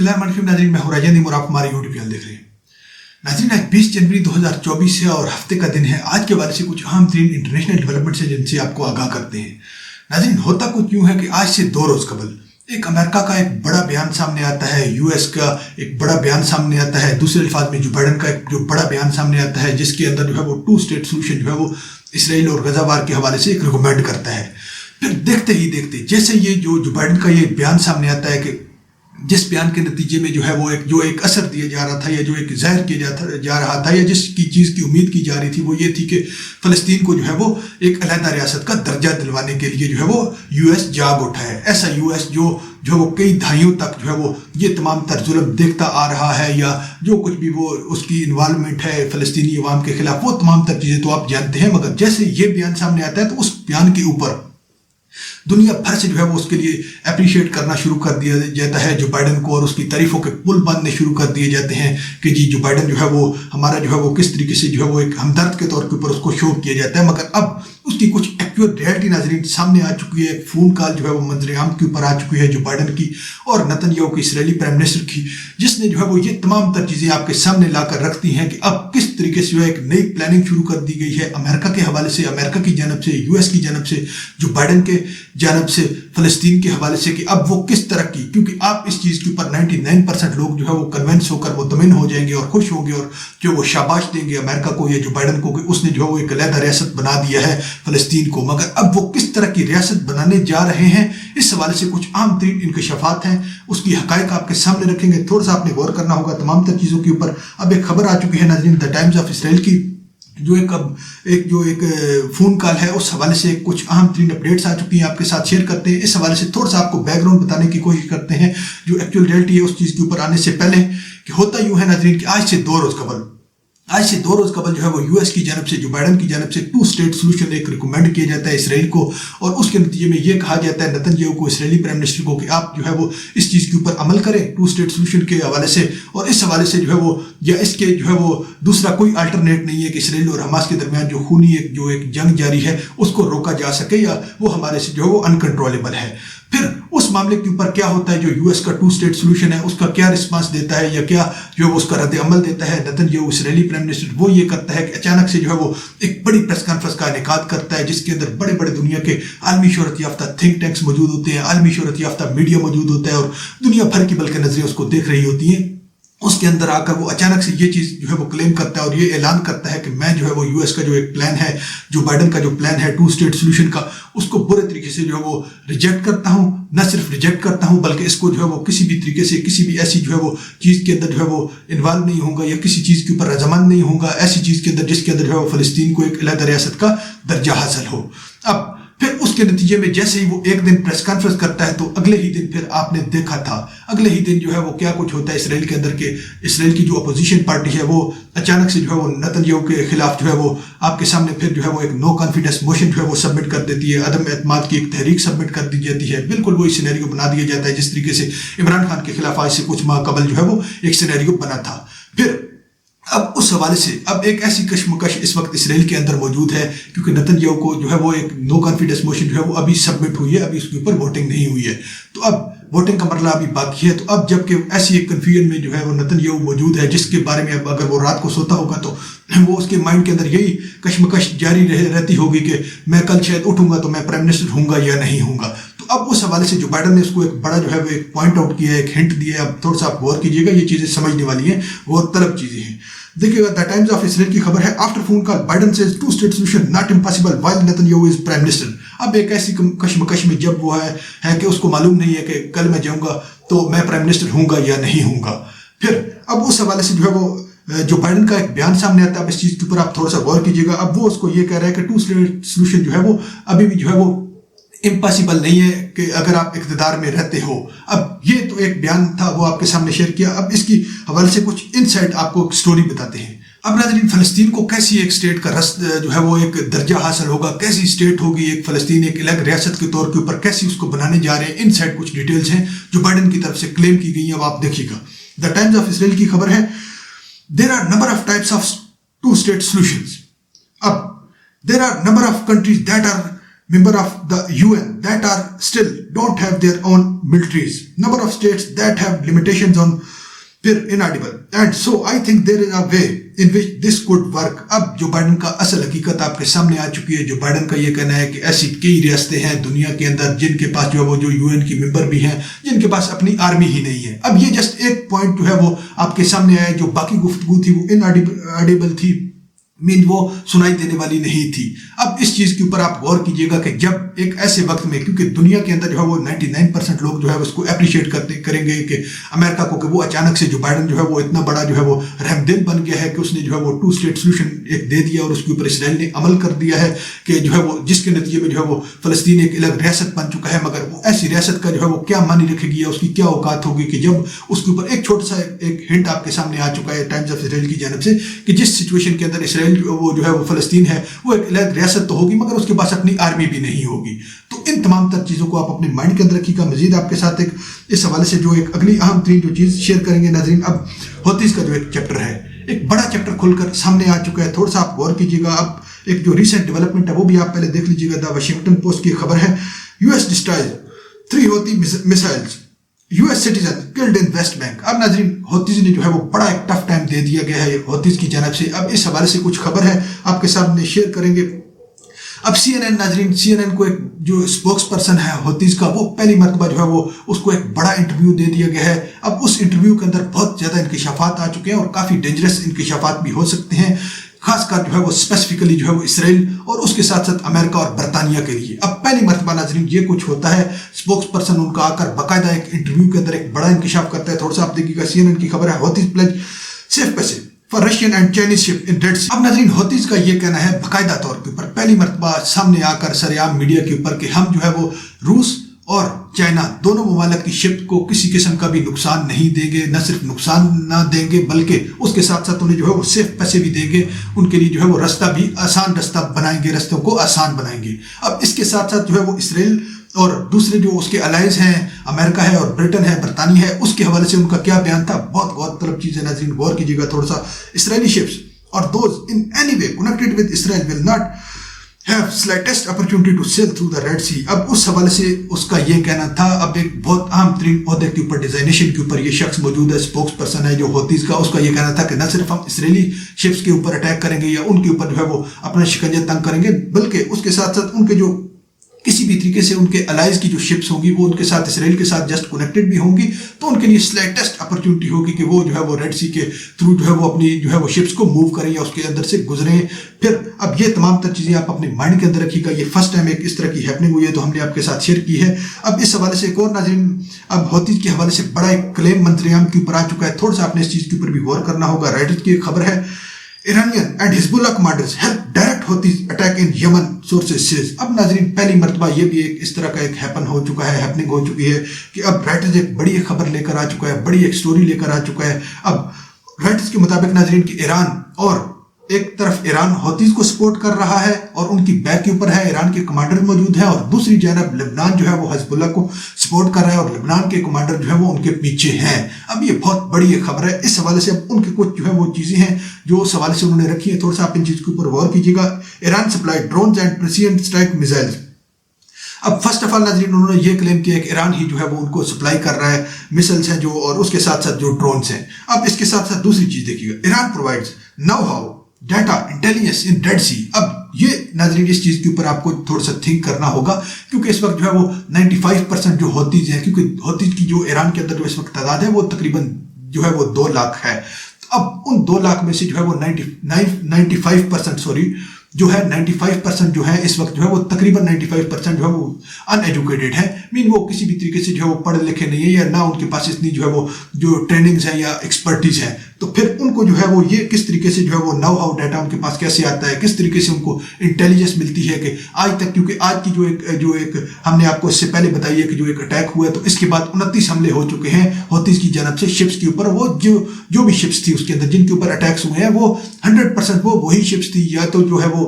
बिस्मिल्लाहिर्रहमानिर्रहीम। नाज़रीन, मैं हूं राजेंद्र और आप हमारे यूट्यूब चैनल देख रहे हैं। नाज़रीन, आज 20 जनवरी 2024 है और हफ्ते का दिन है। आज के बारे से कुछ अहम तरीन इंटरनेशनल डेवलपमेंट्स है जिनसे आपको आगाह करते हैं। नाज़रीन, होता कुछ यूँ है कि आज से 2 रोज़ कबल एक अमेरिका का एक बड़ा बयान सामने आता है, यूएस का एक बड़ा बयान सामने आता है, दूसरे अल्फाज में जो बाइडन का एक जो बड़ा बयान सामने आता है जिसके अंदर जो है वो 2 स्टेट सोल्यूशन जो है वो इसराइल और गजा वार के हवाले से एक रिकमेंड करता है। फिर देखते ही देखते जैसे ये जो बाइडन का ये बयान सामने आता है कि जिस बयान के नतीजे में जो है वो एक असर दिया जा रहा था या जो एक जाहिर किया जा रहा था या जिसकी चीज़ की उम्मीद की जा रही थी वो ये थी कि फ़लस्तीन को जो है वो एक अलहदा रियासत का दर्जा दिलवाने के लिए जो है वो यूएस जाग उठा है। ऐसा यूएस जो वो कई दहाइयों तक जो है वो ये तमाम तर जुल्म देखता आ रहा है या जो कुछ भी वो उसकी इन्वॉल्वमेंट है फ़लस्तीनी अवाम के खिलाफ, वो तमाम तर चीज़ें तो आप जानते हैं। मगर जैसे ये बयान सामने आता है तो उस बयान के ऊपर दुनिया भर से जो है वो उसके लिए अप्रिशिएट करना शुरू कर दिया जाता है जो बाइडन को, और उसकी तारीफों के पुल बांधने शुरू कर दिए जाते हैं कि जी जो बाइडन जो है वो हमारा जो है वो किस तरीके से जो है वो एक हमदर्द के तौर के ऊपर उसको शो किया जाता है। मगर अब उसकी कुछ एक्चुअल रियलिटी नाज़रीन सामने आ चुकी है। एक फ़ोन कॉल जो है वो मंजर-ए-आम के ऊपर आ चुकी है जो बाइडन की और नेतन्याहू की, इसराइली प्राइम मिनिस्टर की, जिसने जो है वो ये तमाम तर चीज़ें आपके सामने लाकर रखती हैं कि अब किस तरीके से जो है एक नई प्लानिंग शुरू कर दी गई है अमेरिका के हवाले से, अमेरिका की जानब से, यूएस की जानब से, जो बाइडन के जानब से फ़लस्तीन के हवाले से, कि अब वो किस तरह की, क्योंकि आप इस चीज़ के ऊपर 99% लोग जो है वो कन्विंस होकर मुतमिन हो जाएंगे और खुश होंगे और जो वो शाबाश देंगे अमेरिका को या जो बाइडन को कि उसने जो है वो एक अलहदा रियासत बना दिया है फ़लस्तीन को। मगर अब वो किस तरह की रियासत बनाने जा रहे हैं, इस हवाले से कुछ आम तरीन इंकशाफात हैं, उसकी हकायक आपके सामने रखेंगे। थोड़ा सा आपने गौर करना होगा तमाम तर चीज़ों के ऊपर। अब एक खबर आ चुकी है नाज़रीन द टाइम्स ऑफ इसराइल की, जो एक फ़ोन कॉल है उस हवाले से कुछ अहम तरीन अपडेट्स आ चुकी हैं, आपके साथ शेयर करते हैं। इस हवाले से थोड़ा सा आपको बैकग्राउंड बताने की कोशिश करते हैं जो एक्चुअल रियलिटी है उस चीज़ के ऊपर आने से पहले। कि होता यूँ है नाज़रीन कि आज से 2 रोज़ कबल जो है वो यूएस की जानब से, जो बाइडन की जानब से 2 स्टेट सोल्यूशन एक रिकमेंड किया जाता है इसराइल को, और उसके नतीजे में ये कहा जाता है नेतन्याहू को, इसराइली प्राइम मिनिस्टर को, कि आप जो है वो इस चीज़ के ऊपर अमल करें 2 स्टेट सोल्यूशन के हवाले से। और इस हवाले से जो है वो या इसके जो है वो दूसरा कोई अल्टरनेट नहीं है कि इसराइल और हमास के दरमियान जो खूनी एक जंग जारी है उसको रोका जा सके या वो हमारे से जो है वो अनकंट्रोलेबल है। फिर उस मामले के ऊपर क्या होता है, जो यूएस का 2 स्टेट सोल्यूशन है उसका क्या रिस्पांस देता है या क्या जो है उसका रद्द अमल देता है नेतन्याहू इसराइली प्राइम मिनिस्टर। वो ये करता है कि अचानक से जो है वो एक बड़ी प्रेस कॉन्फ्रेंस का इनेकाद करता है जिसके अंदर बड़े बड़े दुनिया के आलमी शोहरत याफ्ता थिंक टैंक्स मौजूद होते हैं, आलमी शोहरत याफ्ता मीडिया मौजूद होता है और दुनिया भर की बल्कि नजरें उसको देख रही होती हैं। उसके अंदर आकर वो अचानक से ये चीज़ जो है वो क्लेम करता है और ये ऐलान करता है कि मैं जो है वो यूएस का जो एक प्लान है, जो बाइडन का जो प्लान है 2 स्टेट सोल्यूशन का, उसको बुरे तरीके से जो है वो रिजेक्ट करता हूँ। न सिर्फ रिजेक्ट करता हूँ बल्कि इसको जो है वो किसी भी तरीके से किसी भी ऐसी जो है वो चीज़ के अंदर जो है वो इन्वॉल्व नहीं होगा या किसी चीज़ के ऊपर रजामंद नहीं होगा ऐसी चीज़ के अंदर जिसके अंदर जो है वो फ़लस्तीन को एक अलहदा रियासत का दर्जा हासिल हो। अब फिर उसके नतीजे में जैसे ही वो एक दिन प्रेस कॉन्फ्रेंस करता है तो अगले ही दिन फिर आपने देखा था, अगले ही दिन जो है वो क्या कुछ होता है इसराइल के अंदर के, इसराइल की जो अपोजिशन पार्टी है वो अचानक से जो है वो नेतन्याहू के खिलाफ जो है वो आपके सामने फिर जो है वो एक नो कॉन्फिडेंस मोशन जो है वो सबमिट कर देती है, अदम एतमाद की एक तहरीक सबमिट कर दी जाती है। बिल्कुल वही सिनेरियो बना दिया जाता है जिस तरीके से इमरान खान के खिलाफ आज से कुछ माह कबल जो है वो एक सिनेरियो बना था। फिर अब उस हवाले से अब एक ऐसी कशमकश इस वक्त इसराइल के अंदर मौजूद है क्योंकि नेतन्याहू को जो है वो एक नो कॉन्फिडेंस मोशन जो है वो अभी सबमिट हुई है, अभी उसके ऊपर वोटिंग नहीं हुई है, तो अब वोटिंग का मरला अभी बाकी है। तो अब जबकि ऐसी एक कन्फ्यूजन में जो है वो नेतन्याहू मौजूद है जिसके बारे में अब अगर वो रात को सोता होगा तो वो उसके माइंड के अंदर यही कशमकश जारी रहती होगी कि मैं कल शायद उठूंगा तो मैं प्राइम मिनिस्टर हूँगा या नहीं हूँगा। तो अब उस हवाले से जो बाइडन ने उसको एक बड़ा जो है वो एक पॉइंट आउट किया है, एक हिंट दिया है। अब थोड़ा सा आप गौर कीजिएगा, ये चीज़ें समझने वाली हैं, गौर तलब चीज़ें हैं। देखिएगा द टाइम्स ऑफ इसराइल की खबर है, after phone call Biden says 2 state solution not impossible while Netanyahu is prime minister. अब एक ऐसी कशमकश में जब वो है कि उसको मालूम नहीं है कि कल मैं जाऊंगा तो मैं प्राइम मिनिस्टर हूंगा या नहीं हूंगा। फिर अब उस हवाले से जो है वो जो बाइडन का एक बयान सामने आता है, अब इस चीज़ के ऊपर आप थोड़ा सा गौर कीजिएगा। अब वो उसको ये कह रहा है कि 2 स्टेट सोल्यूशन जो है वो अभी भी जो है वो इम्पॉसिबल नहीं है कि अगर आप इक़्तिदार में रहते हो। अब ये तो एक बयान था वो आपके सामने शेयर किया। अब इसकी हवाले से कुछ इनसाइट आपको स्टोरी बताते हैं। अब नाज़रीन फ़लस्तीन को कैसी एक स्टेट का जो है वो एक दर्जा हासिल होगा, कैसी स्टेट होगी एक फ़लस्तीन एक अलग रियासत के तौर के ऊपर, कैसी उसको बनाने जा रहे हैं, इनसाइड कुछ डिटेल्स हैं जो बाइडन की तरफ से क्लेम की गई हैं। अब आप देखिएगा द टाइम्स ऑफ इसराइल की खबर है, there are number of types of 2 state solutions. अब there are number of countries that are member of the UN that are still don't have their own militaries, number of states that have limitations on फिर inaudible, and so I think there is a way in which this could work. अब जो Biden का असल हकीकत आपके सामने आ चुकी है. जो बाइडन का ये कहना है कि ऐसी कई रियासतें हैं दुनिया के अंदर जिनके पास जो है वो जो यूएन की मेंबर भी हैं जिनके पास अपनी आर्मी ही नहीं है. अब ये जस्ट एक पॉइंट जो है वो आपके सामने आया. जो बाकी गुफ्तगू थी वो इनऑडिबल थी, मीन वो सुनाई देने वाली नहीं थी. अब इस चीज के ऊपर आप गौर कीजिएगा कि जब एक ऐसे वक्त में, क्योंकि दुनिया के अंदर जो है वो 99% लोग जो है उसको अप्रिशिएट करेंगे कि अमेरिका को, कि वो अचानक से जो बाइडन जो है वो इतना बड़ा जो है वो रहमदिल बन गया है कि उसने जो है वो 2 स्टेट सोल्यूशन एक दे दिया और उसके ऊपर इसराइल ने अमल कर दिया है कि जो है वो जिसके नतीजे में जो है वो फलस्तीन एक अलग रियासत बन चुका है. मगर वो ऐसी रियासत का जो है वो क्या मानी रखेगी या उसकी क्या औकात होगी कि जब उसके ऊपर एक छोटा सा एक हिंट आपके सामने आ चुका है टाइम्स ऑफ इसराइल की जानब से कि जिस सिचुएशन के अंदर इसराइल वो जो है वो फलस्तीन है वो एक अलग रियासत तो होगी मगर उसके पास अपनी आर्मी भी नहीं होगी. तो इन तमाम तर चीज़ों को आप अपने माइंड के अंदर रखिएगा. मजीद आपके साथ एक इस हवाले से जो एक अगली अहम तरीन जो चीज़ शेयर करेंगे नाज़रीन. अब हौतीज़ का जो एक चैप्टर है, एक बड़ा चैप्टर खुलकर सामने आ चुका है. थोड़ा सा आप गौर कीजिएगा. अब एक जो रिसेंट डेवलपमेंट है वो भी आप पहले देख लीजिएगा. द वाशिंगटन पोस्ट की खबर है, US destroys 3 हौती missiles, US citizen killed in West Bank. अब नाजरीन हौतीज ने जो है वो बड़ा एक टफ टाइम दे दिया गया है हौतीज की जानब से. अब इस हवाले से कुछ खबर है आपके सामने शेयर करेंगे. अब CNN नाजरीन, CNN को एक जो स्पोक्स पर्सन है हौतीज का, वो पहली मरतबा जो है वो उसको एक बड़ा इंटरव्यू दे दिया गया है. अब उस इंटरव्यू के अंदर बहुत ज़्यादा इंकशाफात आ चुके हैं और काफ़ी डेंजरस इंकशाफात भी हो सकते हैं, खासकर जो है वो स्पेसिफिकली जो है वो इसराइल और उसके साथ साथ अमेरिका और बरतानिया के लिए. अब पहली मरतबा नाजरीन ये कुछ होता है. स्पोक्स पर्सन उनका आकर बाकायदा एक इंटरव्यू के अंदर एक बड़ा इंकशाफ करता है. थोड़ा सा आप देखिएगा. CNN की खबर है, Houthis pledge safe passage for Russian and Chinese ship in Red Sea. अब नाजरीन हौतीज का ये कहना है बाकायदा तौर के ऊपर पहली मरतबा सामने आकर सरेआम मीडिया के ऊपर कि हम जो है वो रूस और चाइना दोनों ममालिक की शिप को किसी किस्म का भी नुकसान नहीं देंगे. न सिर्फ नुकसान ना देंगे बल्कि उसके साथ साथ उन्हें जो है वो सेफ पैसे भी देंगे. उनके लिए जो है वो रास्ता भी आसान रास्ता बनाएंगे, रास्तों को आसान बनाएंगे. अब इसके साथ साथ जो है वो इसराइल और दूसरे जो उसके अलाइज हैं, अमेरिका है और ब्रिटेन है, बरतानिया है, उसके हवाले से उनका क्या बयान था. बहुत गौरतलब चीज़ है नाज़रीन, गौर कीजिएगा थोड़ा सा. इसराइली शिप्स और those in any way connected with Israel will not have slightest opportunity to sail through the Red Sea. अब उस हवाले से उसका ये कहना था. अब एक बहुत अहम तरीन ओहदे के ऊपर, डिजाइनेशन के ऊपर ये शख्स मौजूद है, स्पोक्स पर्सन है जो हौतीज का. उसका ये कहना था कि न सिर्फ हम इसराइली शिप्स के ऊपर अटैक करेंगे या उनके ऊपर जो है वो अपना शिकंजा तंग करेंगे, बल्कि उसके साथ साथ उनके जो किसी भी तरीके से उनके अलाइज की जो शिप्स होंगी वो उनके साथ इसराइल के साथ जस्ट कनेक्टेड भी होंगी, तो उनके लिए स्लाइटेस्ट अपॉर्चुनिटी होगी कि वो जो है वो रेड सी के थ्रू जो है वो अपनी जो है वो शिप्स को मूव करें या उसके अंदर से गुजरें. फिर अब ये तमाम तर चीज़ें आप अपने माइंड के अंदर रखिएगा. ये फर्स्ट टाइम एक इस तरह की हैपनिंग हुई है तो हमने आपके साथ शेयर की है. अब इस हवाले से एक और नाज़रीन, अब हौतीज के हवाले से बड़ा एक क्लेम मंत्रियाम के ऊपर आ चुका है. थोड़ा सा आपने इस चीज़ के ऊपर भी गौर करना होगा. राइटर्स की एक खबर है, Iranian and Hezbollah commanders help direct Houthis attack in Yemen, sources says. अब नाजरीन पहली मरतबा ये भी एक इस तरह का एक हैपनिंग हो चुकी है कि अब राइटर्स एक बड़ी खबर लेकर आ चुका है, बड़ी एक स्टोरी लेकर आ चुका है. अब राइटर्स के मुताबिक नाजरीन कि ईरान और एक तरफ ईरान हौतीज को सपोर्ट कर रहा है और उनकी बैक के ऊपर है, ईरान के कमांडर मौजूद है, और दूसरी जानब लेबनान जो है वो हिजबुल्लाह को सपोर्ट कर रहा है और लेबनान के कमांडर जो है वो उनके पीछे हैं. अब ये बहुत बड़ी एक खबर है. इस हवाले से अब उनके कुछ जो है वो चीज़ें हैं जो उस हवाले से उन्होंने रखी है. थोड़ा सा आप इन चीज़ के ऊपर गौर कीजिएगा. Iran supply drones and president strike missiles. अब फर्स्ट ऑफ ऑल नाजरीन उन्होंने ये क्लेम किया कि ईरान ही जो है वो उनको सप्लाई कर रहा है, मिसाइल्स हैं जो, और उसके साथ साथ जो ड्रोन्स हैं. अब इसके साथ साथ दूसरी चीज़ देखिएगा, Iran provides now how data intelligence in Red Sea. अब ये नाजरीन इस चीज़ के ऊपर आपको थोड़ा सा थिंक करना होगा क्योंकि इस वक्त जो है वो 95% जो हौतीज हैं, क्योंकि हौतीज की जो ईरान के अंदर जो इस वक्त तादाद है वो तकरीबन जो है वो 2 लाख है. अब उन 2 लाख में से जो है वो 95% जो है 95% जो है इस वक्त जो है वो तकरीबन 95% जो है वो अनएजुकेटेड है. मीन वो किसी भी तरीके से जो है वो पढ़े लिखे नहीं है या ना उनके पास इतनी जो है वो जो ट्रेनिंग्स है या एक्सपर्टीज है. तो फिर उनको जो है वो ये किस तरीके से जो है वो नाउ हाउ डाटा उनके पास कैसे आता है, किस तरीके से उनको इंटेलिजेंस मिलती है कि आज तक, क्योंकि आज की जो एक हमने आपको इससे पहले बताई है कि जो एक अटैक हुआ है तो इसके बाद 29 हमले हो चुके हैं हौतीज की जानब से शिप्स के ऊपर. वो जो भी शिप्स थी उसके अंदर जिनके ऊपर अटैक्स हुए हैं वो 100% वो वही शिप्स थी, या तो जो है वो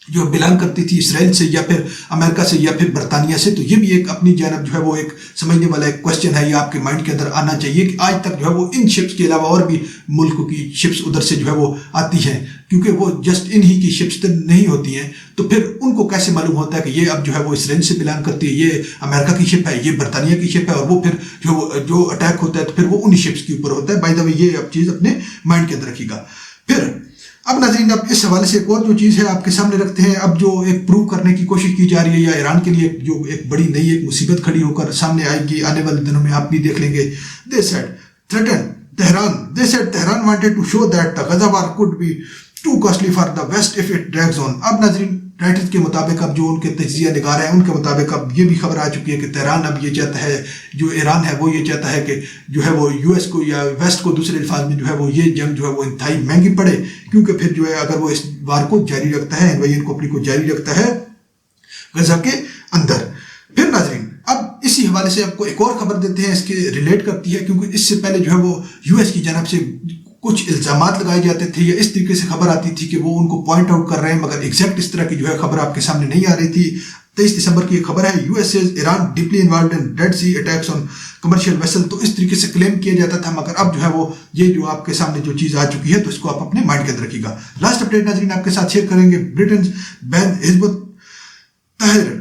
جو بلانگ کرتی تھی اسرائیل سے یا پھر امریکہ سے یا پھر برطانیہ سے. تو یہ بھی ایک اپنی جانب جو ہے وہ ایک سمجھنے والا ایک کوشچن ہے, یہ آپ کے مائنڈ کے اندر آنا چاہیے کہ آج تک جو ہے وہ ان شپس کے علاوہ اور بھی ملکوں کی شپس ادھر سے جو ہے وہ آتی ہیں, کیونکہ وہ جسٹ انہی کی شپس نہیں ہوتی ہیں. تو پھر ان کو کیسے معلوم ہوتا ہے کہ یہ اب جو ہے وہ اسرائیل سے بلانگ کرتی ہے, یہ امریکہ کی شپ ہے, یہ برطانیہ کی شپ ہے, اور وہ پھر جو اٹیک ہوتا ہے تو پھر وہ انہی شپس کے اوپر ہوتا ہے. بائی دا وے یہ اب چیز اپنے مائنڈ کے اندر رکھیے گا. پھر اب ناظرین اب اس حوالے سے ایک اور جو چیز ہے آپ کے سامنے رکھتے ہیں, اب جو ایک پروو کرنے کی کوشش کی جا رہی ہے یا ایران کے لیے جو ایک بڑی نئی ایک مصیبت کھڑی ہو کر سامنے آئے گی آنے والے دنوں میں, آپ بھی دیکھ لیں گے. They said Tehran wanted to show that the Gaza war could be too costly for the West if it drags on. اب ناظرین رائٹرز کے مطابق اب جو ان کے تجزیہ نگار ہیں ان کے مطابق اب یہ بھی خبر آ چکی ہے کہ تہران اب یہ چاہتا ہے, جو ایران ہے وہ یہ چاہتا ہے کہ جو ہے وہ یو ایس کو یا ویسٹ کو دوسرے الفاظ میں جو ہے وہ یہ جنگ جو ہے وہ انتہائی مہنگی پڑے, کیونکہ پھر جو ہے اگر وہ اس وار کو جاری رکھتا ہے, انویژن کو اپنی کو جاری رکھتا ہے غزہ کے اندر. پھر ناظرین اب اسی حوالے سے آپ کو ایک اور خبر دیتے ہیں, اس کے ریلیٹ کرتی ہے, کیونکہ اس سے پہلے جو ہے وہ یو ایس کی جانب سے کچھ الزامات لگائے جاتے تھے یا اس طریقے سے خبر آتی تھی کہ وہ ان کو پوائنٹ آؤٹ کر رہے ہیں, مگر ایگزیکٹ اس طرح کی جو ہے خبر آپ کے سامنے نہیں آ رہی تھی. 23 دسمبر کی ایک خبر ہے, U S says Iran deeply involved in Red Sea attacks on commercial vessel. تو اس طریقے سے کلیم کیا جاتا تھا, مگر اب جو ہے وہ یہ جو آپ کے سامنے جو چیز آ چکی ہے تو اس کو آپ اپنے مائنڈ کے اندر رکھیے گا. لاسٹ اپڈیٹ ناظرین آپ کے ساتھ شیئر کریں گے, برٹنز بین حزب التحریر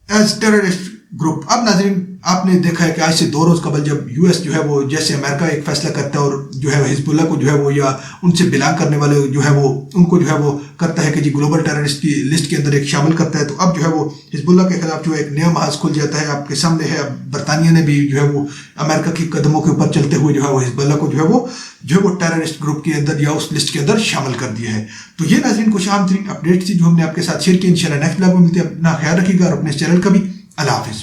ایز ٹیررسٹ گروپ. اب ناظرین آپ نے دیکھا ہے کہ آج سے 2 روز قبل جب یو ایس جو ہے وہ جیسے امریکہ ایک فیصلہ کرتا ہے اور جو ہے حزب اللہ کو جو ہے وہ یا ان سے بلانگ کرنے والے جو ہے وہ ان کو جو ہے وہ کرتا ہے کہ جی گلوبل ٹیررسٹ کی لسٹ کے اندر ایک شامل کرتا ہے, تو اب جو ہے وہ حزب اللہ کے خلاف جو ایک نیا محاذ کھل جاتا ہے آپ کے سامنے ہے. اب برطانیہ نے بھی جو ہے وہ امریکہ کی قدموں کے اوپر چلتے ہوئے جو ہے وہ حزب اللہ کو جو ہے وہ ٹیررسٹ گروپ کے اندر یا اس لسٹ کے اندر شامل کر دیا ہے. تو یہ ناظرین کچھ اہم ترین اپڈیٹ تھی جو ہم نے آپ کے ساتھ شیئر کی. انشاءاللہ نیکسٹ بلاگ میں ملتے ہیں. اپنا خیال رکھیے گا اور اپنے چینل کا بھی. اللہ حافظ.